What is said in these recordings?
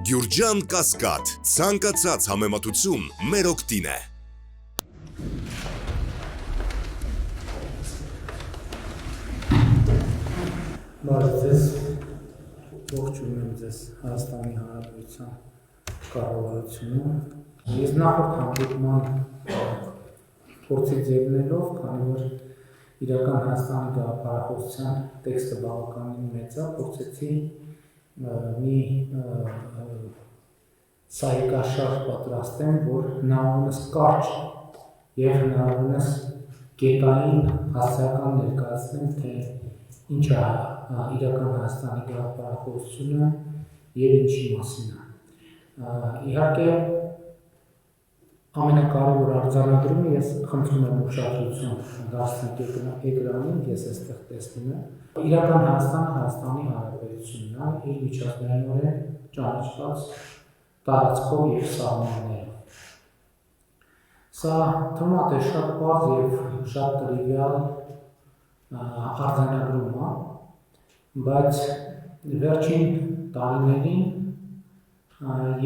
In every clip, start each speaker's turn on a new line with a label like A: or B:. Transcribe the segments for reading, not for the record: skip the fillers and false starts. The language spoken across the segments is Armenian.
A: Գյուրջան Կասկադ, ցանկացած համեմատություն մեր օգտին է։
B: Բարև ձեզ, ողջունում եմ ձեզ Հայաստանի Հանրապետության կառավարությունում։ Ես նախորդ հանդիպման փորձից ելնելով, քանի որ իրական Հայաստանի գաղափարախոսության տեքստը բավականին մեծ է, փորձեցի մի սահիկաշար պատրաստեմ, որ հնարավորինս կարճ եւ հնարավորինս գետային հասարակական ներկայացնեմ, թե ինչ է իրական Հայաստանի գաղափարախոսությունը եւ ինչի մասին է։ Իհարկե ամենակարևոր արձանագրումը ես խնդրում եմ ուշադրություն դարձնեք էկրանին, ես այստեղ տեսնում եմ։ Իրական Հայաստանը Հայաստանի Հանրապետությունն է, իր միջազգայինորեն ճանաչված տարածքով եւ սահմաններով։ Սա թվում է շատ պարզ եւ շատ տրիվիալ արձանագրում է, բայց վերջին տարիներին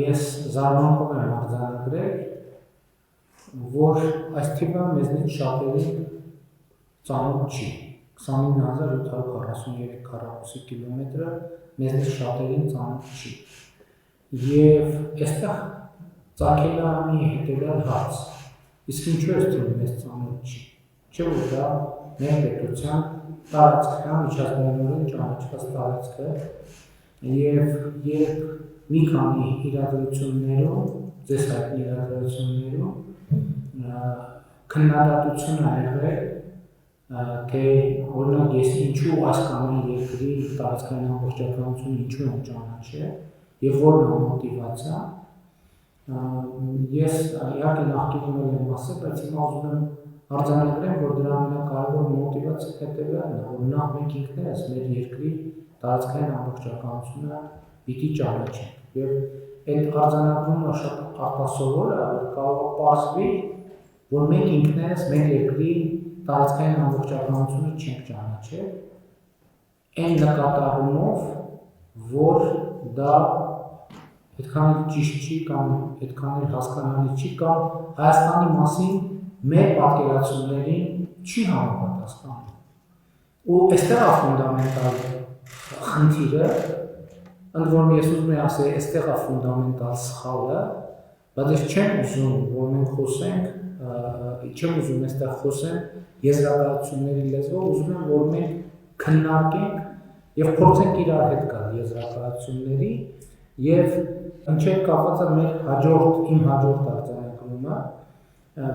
B: ես զարմանքով եմ արձանագրել, որ այս թիվը մեզնից շատերին ծանոթ չի։ 29743 քառակուսի կիլոմետրը մեզնից շատերին ծանոթ չի։ Եվ այստեղ ծագել է մի հետևյալ հարց. իսկ ինչու է թվում մեզ ծանոթ չի։ Չէ՞ որ դա մեր պետության տարածքն է, միջազգայինորեն ճանաչված տարածքը, եւ երբ մի քանի իրադրություններում, ձեզ հայտնի իրադրություններում քննադատություն ա եղել, թե օրինակ ես ինչու այս կամ այն երկրի տարածքային ամբողջականությունը ինչու եմ ճանաչել եւ որն է մոտիվացիա, ես իհարկե նախկինում եմ ասել, բայց հիմա ուզում եմ արձանագրեմ, որ դրա ամենակարևոր մոտիվացիան հետեւյալն է, որ նախ մենք ինքներս մեր երկրի տարածքային ամբողջականությունը պիտի ճանաչենք եւ այդ արձանագրումը շատ արտասովոր է, որ կարող է պարզվի, որ մենք ինքներս մեր երկրի տարածքային ամբողջականությունը չենք ճանաչել, այն նկատառումով, որ դա այդքան էլ ճիշտ չի կամ այդքան էլ հասկանալի չի կամ Հայաստանի մասին մեր պատկերացումներին չի համապատասխանում։ Ու այստեղ է ֆունդամենտալ խնդիրը, ընդ որում ես ուզում եմ ասել, այստեղ է ֆունդամենտալ սխալը, բայց ես չեմ ուզում, որ մենք խոսենք, չեմ ուզում այստեղ խոսեմ եզրակացությունների լեզվով, ուզում եմ, որ մենք քննարկենք եւ փորձենք իրար հետ գալ եզրակացությունների եւ ինչեւ կապված է մեր իմ հաջորդ արձանագրումը,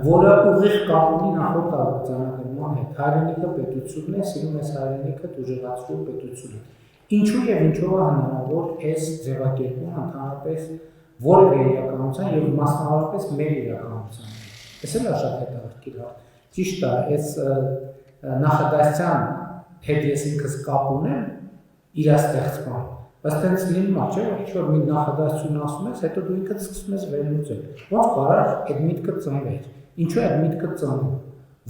B: որը ուղիղ կապ ունի նախորդ արձանագրման հետ։ Հայրենիքը պետությունն է, սիրում ես հայրենիքդ, ուժեղացրու պետությունը։ Ինչու եւ ինչով է հնարավոր այս ձևակերպումը ընդհանրապես որևէ իրականության եւ մասնավորապես մեր իրականության։ Այս էլ է շատ հետաքրքիր հարց։ Ճիշտ է, այս նախադասության հետ ես ինքս կապ ունեմ իր ստեղծման, բայց տենց լինում է, չէ՞, որ ինչ-որ մի նախադասություն ասում ես, հետո դու ինքդ սկսում ես վերլուծել։ Ոնց կարա այդ միտքը ծնվեր։ Ինչու է այդ միտքը ծնվում։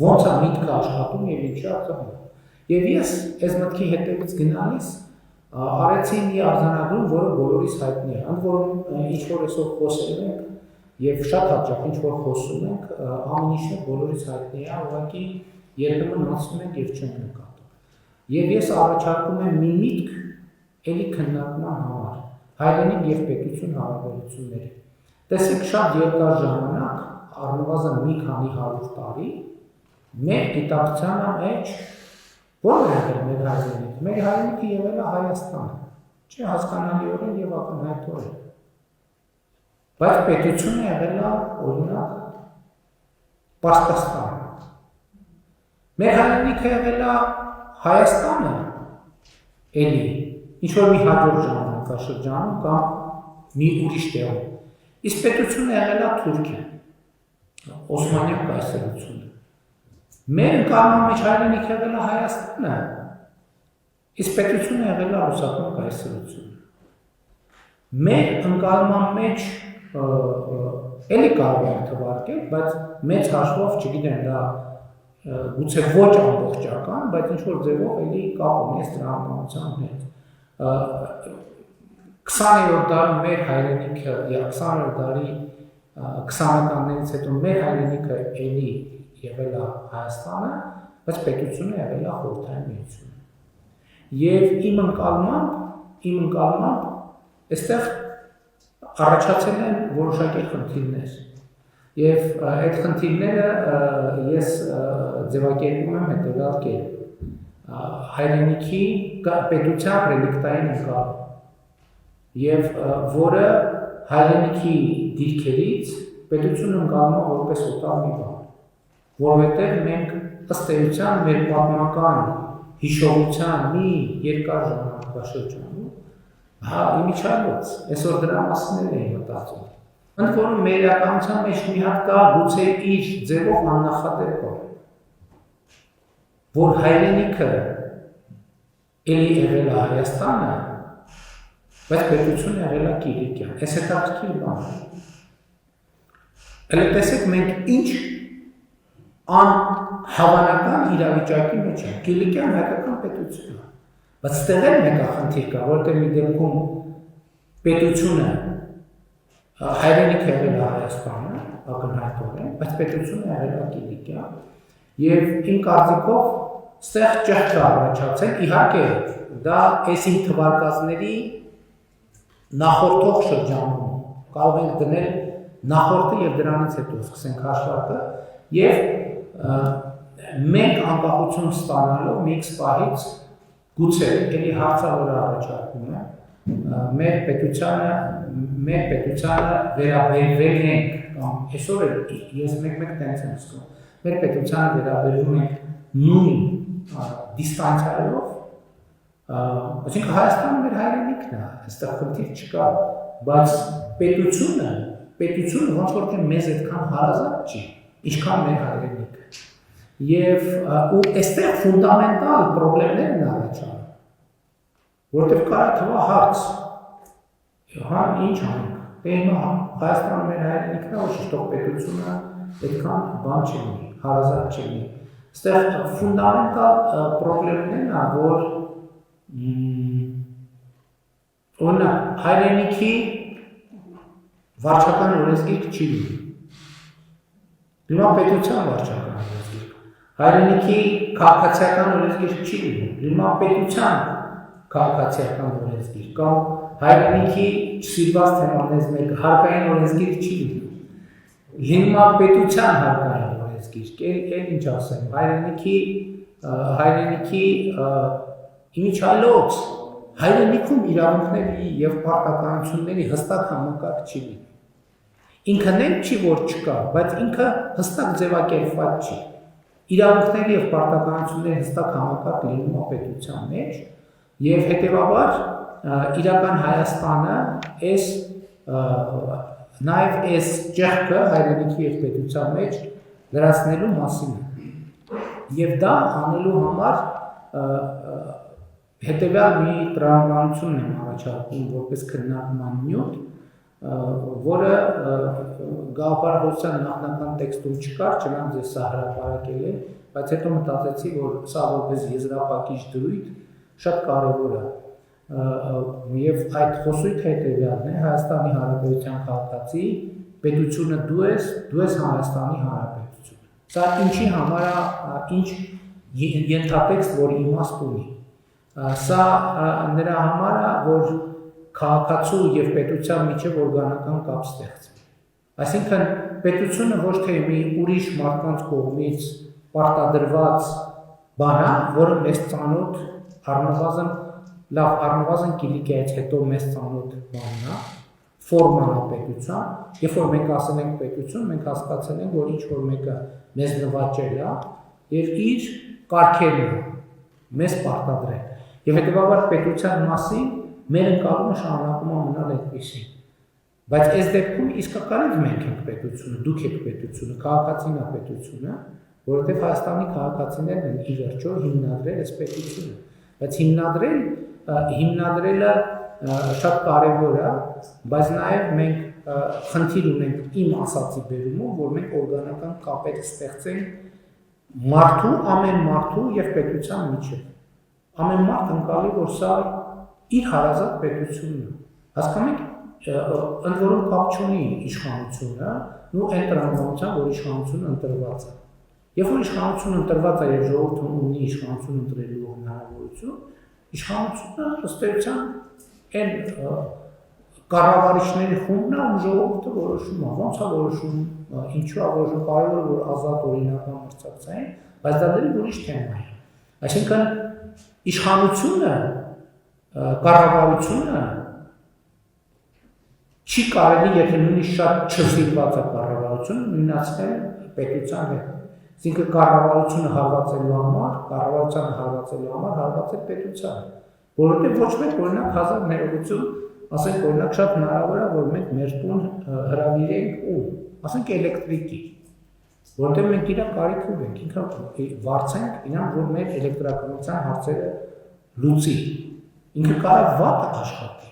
B: Ոնց է միտքը աշխատում եւ ինչի է ծնվում։ Եվ ես այս մտքի հետևից գնալիս արեցի մի արձանագրում, որը բոլորիս հայտնի է, ընդ որում ինչ-որ այսօր խոսել ենք եւ շատ հաճախ ինչ-որ խոսում ենք, ամեն ինչը բոլորիս հայտնի է, ուղղակի երբեմն անցնում ենք եւ չենք նկատում։ Եվ ես առաջարկում եմ մի միտք էլի քննարկման համար, հայրենիք եւ պետություն հարաբերությունների։ Տեսեք, շատ երկար ժամանակ, առնվազն մի քանի 100 տարի, մեր գիտակցության մեջ ո՞րն է եղել մեր հայրենիքը։ Մեր հայրենիքը եղել է Հայաստանը, չէ՞ հասկանալիորեն եւ ակնհայտորեն։ Բայց պետությունը եղել է օրինակ Պարսկաստանը։ Մեր հայրենիքը եղել է Հայաստանը, էլի ինչ-որ մի հաջորդ ժամանակաշրջանում կամ մի ուրիշ տեղում։ Իսկ պետությունը եղել է Թուրքիան, Օսմանյան կայսրությունը։ Մեր ընկալման մեջ հայրենիք եղել է Հայաստանը, իսկ պետությունը եղել է Ռուսական կայսրությունը։ Մեր ընկալման մեջ էլի կարող ենք թվարկել, բայց մեծ հաշվով, չգիտեմ, դա գուցե ոչ ամբողջական, բայց ինչ-որ ձևով էլի կապ ունի տրամաբանության հետ։ 20 20-րդ դարում մեր հայրենիքը, 20-րդ դարի 20-ականներից հետո մեր հայրենիքը էլի եղել է Հայաստանը, բայց պետությունը եղել է Խորհրդային Միությունը։ Եվ իմ ընկալմամբ այստեղ առաջացել են որոշակի խնդիրներ։ Եվ այդ խնդիրները ես ձևակերպում եմ հետևյալ կերպ։ Հայրենիքի պետության ռելիկտային ընկալում, եւ որը հայրենիքի դիրքերից պետությունը ընկալում է որպես օտար մի բան, որովհետեւ մենք ըստ էության մեր պատմական հիշողության մի երկար ժամանակաշրջանում իմիջիայլոց այսօր դրա մասին էին մտածում։ Ընդ որում մեր իրականության մեջ մի հատ կա գուցե իր ձևով աննախադեպ բան, որ հայրենիքը էլի եղել է Հայաստանը, բայց պետությունը եղել է Կիլիկիան։ Այս հետաքրքիր բան է։ Հələ տեսեք մենք ինչ անհավանական իրավիճակի մեջ ենք։ Կիլիկիան հայկական պետություն է, բայց ստեղ էլ մեկ խնդիր կա, որտեղ մի դեպքում պետությունը հայրենիքը եղել է Հայաստանը, ակնհայտորեն, բայց պետությունը եղել է Կիլիկիան, եւ իմ կարծիքով ստեղ ճեղք է առաջացել, իհարկե դա այսին թվարկածների նախորդող շրջանում կարող ենք դնել նախորդը եւ դրանից հետո սկսենք հաշվարկը եւ մենք անկախություն ստանալով մի պահից գուցե էլի հարցավոր առաջարկում է մեր պետությանը վերաբերվել ենք կամ այսօր ես մեկ տենց եմ զգում մեր պետությանը վերաբերվում ենք նույն դիստանցիայով այսինքն Հայաստանը մեր հայրենիքն է, այստեղ խնդիր չկա, բայց պետությունը ոնց որ թե մեզ այդքան հարազատ չի, ինչքան մեր հայրենիքը։ Եվ այստեղ ֆունդամենտալ խնդիրներ են առաջանում, որտեղ կարա թվա հարց, հա ինչ անենք, դե հիմա Հայաստանը մեր հայրենիքն է, ոչ շտով պետությունը այդքան բան չլինի, հարազատ չլինի։ Այստեղ ֆունդամենտալ խնդիրներն են, որ օրինակ հայրենիքի վարչական օրենսգիրք չի լինի։ Հիմա պետության վարչական օրենսգիրք։ Հայրենիքի քաղաքացիական օրենսգիրք չի լինի։ Հիմա պետության քաղաքացիական օրենսգիրք կամ հայրենիքի սիրված թեմաներից մեկը հարկային օրենսգիրք չի լինի։ Հիմա պետության հարկային օրենսգիրք, էլ ինչ ասեմ, հայրենիքի իմիջիայլոց հայրենիքում իրավունքների եւ պարտականությունների հստակ համակարգ չի լինի։ Ինքն էլ չի որ չկա, բայց ինքը հստակ ձևակերպված չի։ Իրավունքների եւ պարտականությունների հստակ համակարգ լինում է պետության մեջ եւ հետեւաբար իրական Հայաստանը նաեւ այս ճեղքը հայրենիքի եւ պետության մեջ լրացնելու մասին է։ Եվ դա անելու համար հետևյալ մի տրամաբանություն եմ առաջարկում որպես քննարկման նյութ, որը գաղափարախոսության նախնական տեքստում չկար, չնայած ես սա հրապարակել եմ, բայց հետո մտածեցի, որ սա որպես եզրափակիչ դրույթ շատ կարևոր է։ Եվ այդ խոսույթը հետևյալն է, Հայաստանի Հանրապետության քաղաքացի, պետությունը դու ես Հայաստանի Հանրապետությունը։ Սա ինչի համար է, ինչ ենթատեքստ, որ իմաստ ունի։ Սա նրա համար է, որ քաղաքացու եւ պետության միջև օրգանական կապ ստեղծվի։ Այսինքն պետությունը ոչ թե մի ուրիշ մարդկանց կողմից պարտադրված բան է, որը մեզ ծանոթ առնվազն Կիլիկիայից հետո մեզ ծանոթ բանն է, ֆորման է պետության, երբ որ մենք ասել ենք պետություն, մենք հասկացել ենք, որ ինչ որ մեկը մեզ նվաճել է եւ իր կարգերն է մեզ պարտադրել։ Եվ հետեւաբար պետության մասին մեր ընկալումը շարունակում է մնալ այդպիսին։ Բայց այս դեպքում իսկականից մենք ենք պետությունը, դուք եք պետությունը, քաղաքացին է պետությունը, որովհետև Հայաստանի քաղաքացիներն են ի վերջո հիմնադրել այս պետությունը։ Բայց հիմնադրելը շատ կարևոր է, բայց նաև մենք խնդիր ունենք իմ ասացի բերումով, որ մենք օրգանական կապեր ստեղծենք ամեն մարդու եւ պետության միջեւ։ Ամեն մարդ ընկալի, որ սա իր հարազատ պետությունն է։ Հասկանում եք, ընդ որում կապ չունի իշխանությունը, ու այն տրամաբանությամբ, որ իշխանությունը ընտրված է։ Երբ որ իշխանությունը ընտրված է եւ ժողովուրդը ունի իշխանություն ընտրելու հնարավորություն, իշխանությունը ըստ էության այն կառավարիչների խումբն է, ում ժողովուրդը որոշում է, ոնց է որոշում, ինչու է որոշում, կարևորը որ ազատ օրինական մրցակցային, բայց դա դեռ ուրիշ թեմա է։ Այսինքն իշխանությունը, կառավարությունը չի կարելի, եթե նույնիսկ շատ չսիրված է կառավարությունը, նույնացնել պետության հետ։ Այսինքն կառավարությունը հարվածելու համար, կառավարությանը հարվածելու համար հարվածել պետությանը, որովհետև ոչ մեկ օրինակ հազար ներողություն, ասենք օրինակ շատ հնարավոր է, որ մենք մեր տուն հրավիրենք ու, ասենք էլեկտրիկի, որովհետև մենք իրա կարիք ունենք, ինքը վարձենք իրան, որ մեր էլեկտրականության հարցերը լուծի, ինքը կարող վատ աշխատի,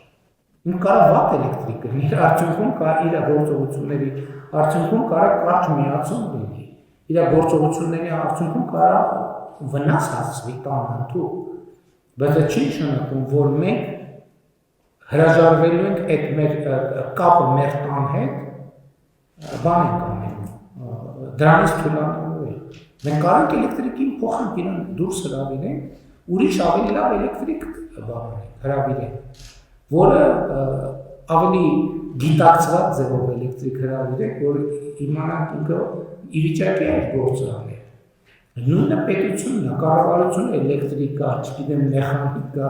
B: ինքը կարող վատ էլեկտրիկ լինի, իր արդյունքում կա իր գործողությունների արդյունքում կարող կարճ միացում լինի, իր գործողությունների արդյունքում կարող վնաս հասցվի տան հանդու, բայց դա չի նշանակում, որ մենք հրաժարվելու ենք այդ մեր կապը մեր տան հետ, բան ենք անելու, դրանից թույլատնելու ենք։ Մենք կարող ենք էլեկտրիկին փոխենք իրան դուրս հրավիրենք, ուրիշ ավելի լավ էլեկտրիկ հրավիրենք, որը ավելի գիտակցված ձևով էլեկտրիկ հրավիրենք, որ իմանանք ինքը ի վիճակի է գործը անել։ Նույնը պետությունն է, կառավարությունը էլեկտրիկա, չգիտեմ մեխանիկա,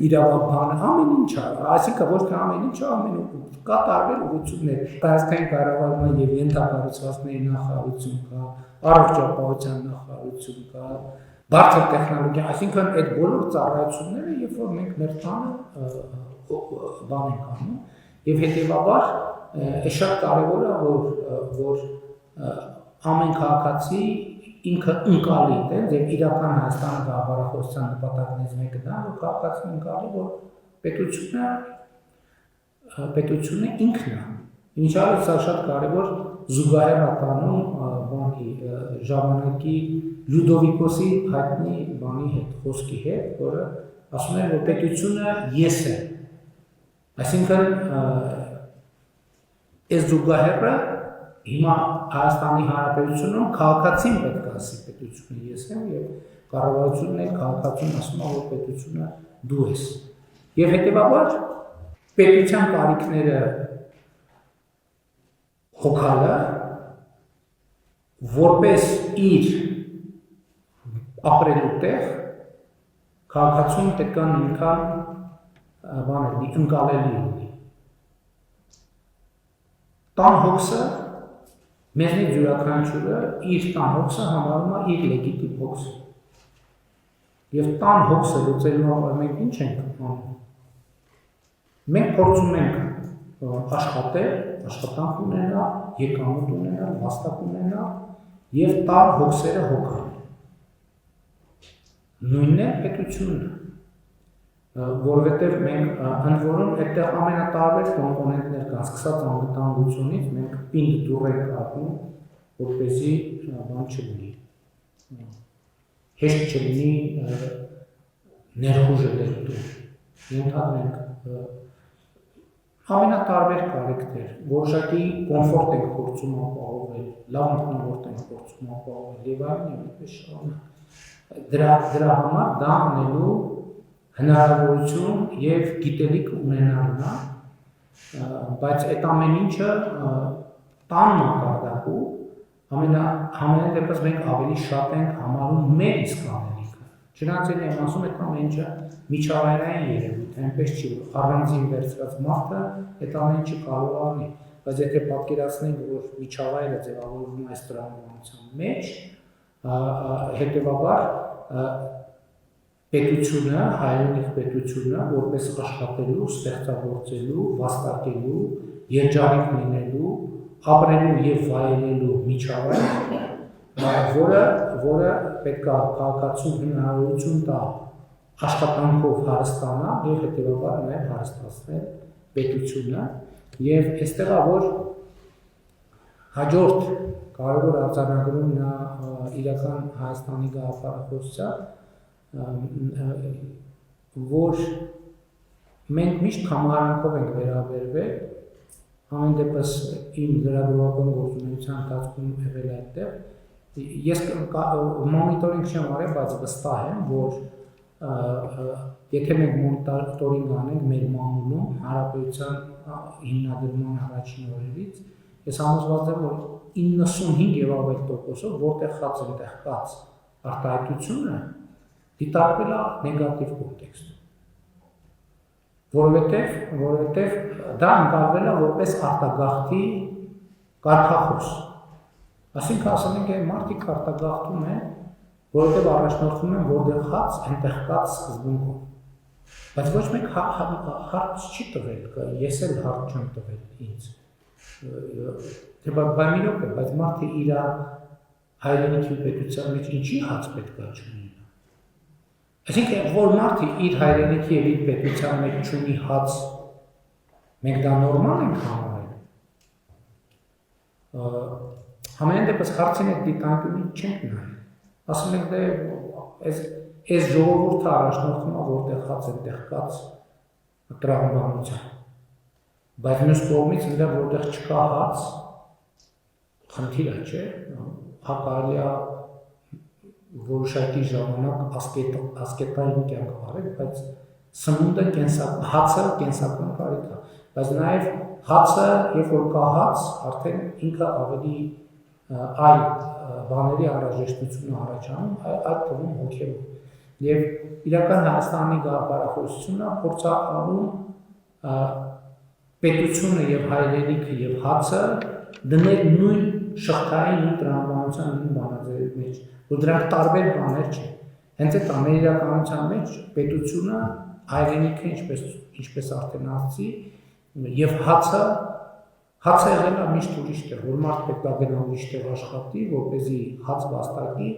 B: իրավաբան, ամեն ինչ է, այսինքն ոչ թե ամեն ինչ է, ամեն կա տարբեր ուղղություններ, տարածքային կառավարման եւ ենթակառուցվածքների նախարարություն կա, առողջապահության նախարարություն կա, բարձր տեխնոլոգիա, այսինքն այդ բոլոր ծառայությունները, երբ որ մենք մեր տանը բան ենք անում, եւ հետեւաբար շատ կարեւոր է, որ ամեն քաղաքացի ինքը ընկալի է, եւ իրական Հայաստանի գաղափարախոսության նպատակներից մեկը դա, որ քաղաքացին ընկալի, որ պետությունը ինքն է։ Ինչալով սա շատ կարևոր զուգահեռ է տանում բանի ժամանակի Լյուդովիկոսի հայտնի բանի հետ, խոսքի հետ, որը ասում է, որ պետությունը ես է։ Այսինքն այս զուգահեռը հիմա Հայաստանի Հանրապետությունում քաղաքացին պետք է ասի պետությունը ես եմ եւ կառավարությունն էլ քաղաքացուն ասում է, որ պետությունը դու ես։ Եվ հետեւաբար պետության կարիքները հոգալը որպես իր ապրելու տեղ քաղաքացուն պետք է նույնքան բաներ ընկալելի լինի։ Տան հոգսը մեզնից յուրաքանչյուրը իր տան հոգսը համարում է իր լեգիտիմ հոգսը։ Եվ տան հոգսը լուծելու համար մենք ինչ ենք անում։ Մենք փորձում ենք աշխատել, աշխատանք ունենալ, եկամուտ ունենալ, վաստակ ունենալ եւ տան հոգսերը հոգալ։ Նույնն է պետությունը, որովհետև մենք ընդ որում այդտեղ ամենատարբեր կոմպոնենտներ կան, սկսած անվտանգությունից մենք պինդ դուռ ենք ակում, որպեսզի բան չլինի, հեշտ չլինի ներխուժը դերտում, ենթադրենք ամենատարբեր կարիքներ, որոշակի կոմֆորտ ենք փորձում ապահովել, լավ մթնոլորտ ենք փորձում ապահովել եւ այլն եւ այդպես շարունակ։ Դրա համար դա անելու հնարավորություն եւ գիտելիք ունենալն է, բայց այդ ամեն ինչը տան մակարդակում ամենայն դեպս մենք ավելի շատ ենք համարում մեր իսկ անելիքը։ Չնայած եմ ասում այդ ամեն ինչը միջավայրային երևույթ, այնպես չի, որ առանձին վերցրած մարդը այդ ամեն ինչը կարող է անել, բայց եթե պատկերացնենք, որ միջավայրը ձևավորվում է այս տրամաբանության մեջ, հետեւաբար պետությունը, հայրենիք պետությունը, որպես աշխատելու, ստեղծագործելու, վաստակելու, երջանիկ լինելու, ապրելու եւ վայելելու միջավայր, որը պետք է քաղաքացուն հնարավորություն տա աշխատանքով հարստանալ եւ հետեւաբար նաեւ հարստացնել պետությունը եւ այստեղ է որ հաջորդ կարևոր արձանագրումն է իրական Հայաստանի գաղափարախոսության, որ մենք միշտ համարանքով ենք վերաբերվել, ամեն դեպս իմ լրագրողական գործունեության ընթացքում եղել այդտեղ, ես մոնիտորինգ չեմ արել, բայց վստահ եմ, որ եթե մենք մոնիտորինգ անենք մեր մամուլում Հանրապետության հիմնադրման առաջին օրերից, ես համոզված եմ, որ 95 եւ ավել տոկոսով որտեղ խաց այնտեղ կաց արտահայտությունը դիտարկվել է նեգատիվ կոնտեքստում։ Որովհետև դա ընկալվել է որպես արտագաղթի կարգախոս։ Այսինքն ասում ենք, այն մարդիկ արտագաղթում են, որովհետև առաջնորդվում են որտեղ խաց, այնտեղ կաց սկզբունքով։ Բայց ոչ մեկ հարց չի տվել, ես էլ հարց չեմ տվել ինձ։ Թե բայց մի րոպե, բայց մարդը իր հայրենիքի ու պետության մեջ ինչի հաց պետք է չունենա։ Այսինքն, որ մարդը իր հայրենիքի եւ իր պետության մեջ չունի հաց, մենք դա նորմալ ենք համարել։ Համենայն դեպս հարցին այդ դիտանկյունից չենք նայել։ Ասում ենք դե այս ժողովուրդը առաջնորդում է որտեղ հաց այնտեղ կաց տրամաբանության։ Բայց մյուս կողմից այնտեղ որտեղ չկա հաց, խնդիր է, չէ՞, կարելի է որոշակի ժամանակ ասկետային կյանք վարել, բայց սնունդը հացը կենսական կարիք է, բայց նաև հացը, երբ որ կա հաց, արդեն ինքը ավելի այլ բաների անհրաժեշտություն առաջանում, այդ թվում հոգևոր։ Եվ իրական Հայաստանի գաղափարախոսությունը փորձ է անում պետությունը եւ հայրենիքը եւ հացը դնել նույն շղթային ու տրամաբանության նույն բանաձևի մեջ, որ դրանք տարբեր բաներ չեն։ Հենց այդ ամեն իրականության մեջ պետությունը, հայրենիքը, ինչպես արդեն ասացի, եւ հացը եղել է միշտ ուրիշ տեղ, որ մարդ պետք է գնա ուրիշ տեղ աշխատի, որպեսզի հաց վաստակի,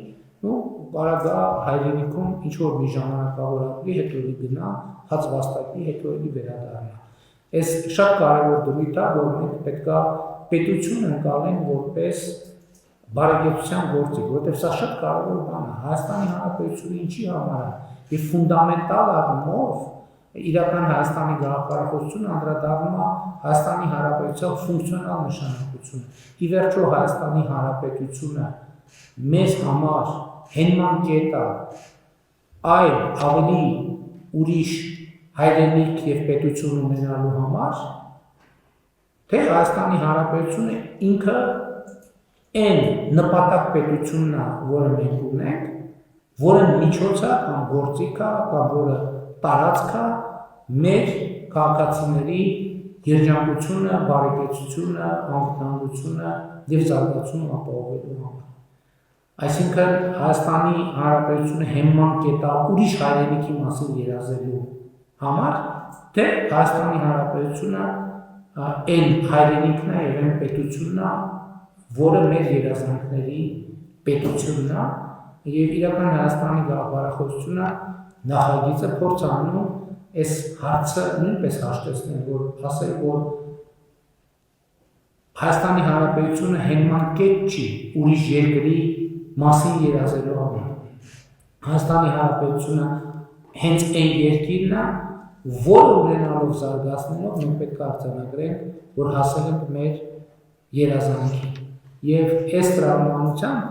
B: ու կարող է հայրենիքում ինչ որ մի ժամանակավոր ապրի, հետո էլի գնա, հաց վաստակի, հետո էլի վերադառնա։ Այս շատ կարևոր դրույթ է, որ մենք պետք է պետություն ընկալենք որպես բարեկեցության գործիք, որովհետև սա շատ կարևոր բան է։ Հայաստանի Հանրապետությունը ինչի համար է, եւ ֆունդամենտալ առումով իրական Հայաստանի գաղափարախոսությունը անդրադառնում է Հայաստանի Հանրապետության ֆունկցիոնալ նշանակությունը։ Ի վերջո Հայաստանի Հանրապետությունը մեզ համար հենման կետ է այլ ավելի ուրիշ հայրենիք եւ պետություն ունենալու համար, թե Հայաստանի Հանրապետությունը ինքը այն նպատակ պետությունն է, որը մենք ունենք, որը միջոց է կամ գործիք է, կամ որը տարածք է մեր քաղաքացիների երջանկությունը, բարեկեցությունը, անվտանգությունը եւ զարգացումը ապահովելու համար։ Այսինքն Հայաստանի Հանրապետությունը հենման կետ է ուրիշ հայրենիքի մասին երազելու համար, թե Հայաստանի Հանրապետությունը այն հայրենիքն է եւ այն պետությունն է, որը մեր երազանքների պետությունն է, եւ իրական Հայաստանի գաղափարախոսությունը նախագիծը փորձ անում այս հարցը նույնպես հաշտեցնել, որ ասել, որ Հայաստանի Հանրապետությունը հենման կետ չի ուրիշ երկրի մասին երազելու համար։ Հայաստանի Հանրապետությունը հենց այն երկիրն է, որը ունենալով զարգացնելով մենք պետք է արձանագրենք, որ հասել ենք մեր երազանքին։ Եվ այս տրամաբանությամբ,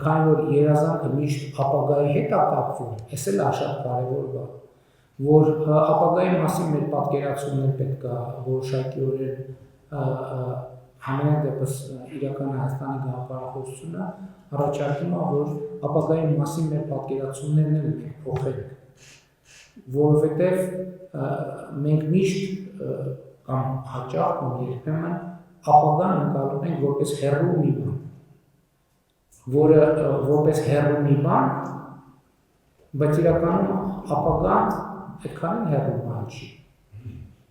B: քանի որ երազանքը միշտ ապագայի հետ է կապվում, այս էլ է շատ կարևոր բան, որ ապագայի մասին մեր պատկերացումներ պետք է որոշակիորեն համենայն դեպս իրական Հայաստանի գաղափարախոսությունը առաջարկում է, որ ապագայի մասին մեր պատկերացումներն էլ մենք փոխենք, որովհետև մենք միշտ կամ հաճախ կամ երբեմն ապագան ընկալում ենք որպես հեռու մի բան, որը որպես հեռու մի բան, բայց իրականում ապագան այդքան հեռու բան չի,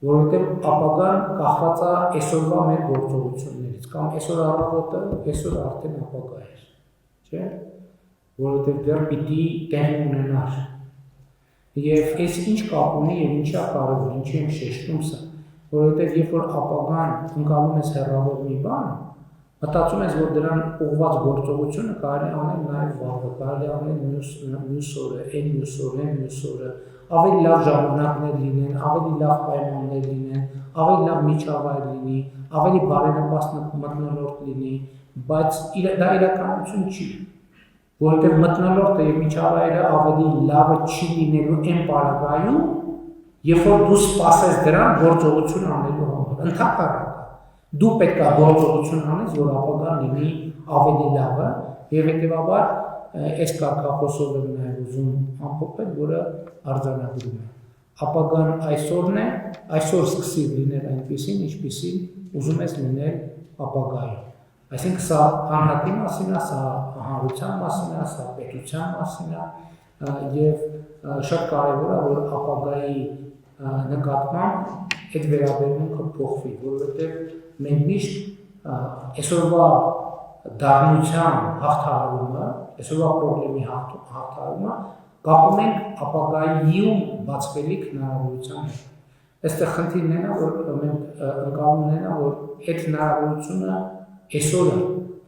B: որովհետև ապագան կախված է այսօրվա մեր գործողություններից, կամ այսօր առավոտը, այսօր արդեն ապագա է, չէ՞, որովհետև դեռ պիտի տեղ ունենար։ Եվ այս ինչ կապ ունի եւ ինչա կարևոր, ինչի եմ շեշտում սա, որովհետև երբ որ ապագան ընկալում ես հեռավոր մի բան, մտածում ես, որ դրան ուղղված գործողությունը կարելի անել նաև վաղը, կարելի անել մյուս օրը, այն մյուս օրը, ավելի լավ ժամանակներ լինեն, ավելի լավ պայմաններ լինեն, ավելի լավ միջավայր լինի, ավելի բարենպաստ մթնոլորտ լինի, բայց դա իրականություն չի, որովհետև մթնոլորտը եւ միջավայրը ավելի լավը չի լինելու այն պարագայում, երբ որ դու սպասես դրան գործողություն անելու համար, ընդհանրապես դու պետք է գործողություն անես, որ ապագան լինի ավելի լավը, եւ հետեւաբար այս կարգախոսով եմ նաև ուզում ամփոփել, որը արձանագրում է։ Ապագան այսօրն է, այսօր սկսի լինել այնպեսին, ինչպեսին ուզում ես լինել ապագայում։ Այսինքն սա անհատի մասին է, սա հանրության մասին է, սա պետության մասին է, եւ շատ կարևոր է, որ ապագայի նկատմամբ այդ վերաբերմունքը փոխվի, որովհետեւ մենք միշտ այսօրվա դառնության հաղթահարումը, այսօրվա խնդրի հաղթահարումը կապում ենք ապագայում բացվելիք հնարավորության հետ։ Այստեղ խնդիրն է, որ մենք ընկալումն է, որ այդ հնարավորությունը այսօր է,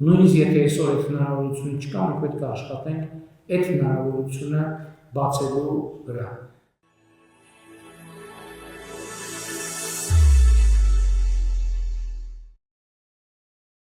B: նույնիսկ եթե այսօր այդ հնարավորությունը չկա, մենք պետք է աշխատենք այդ հնարավորությունը բացելու վրա։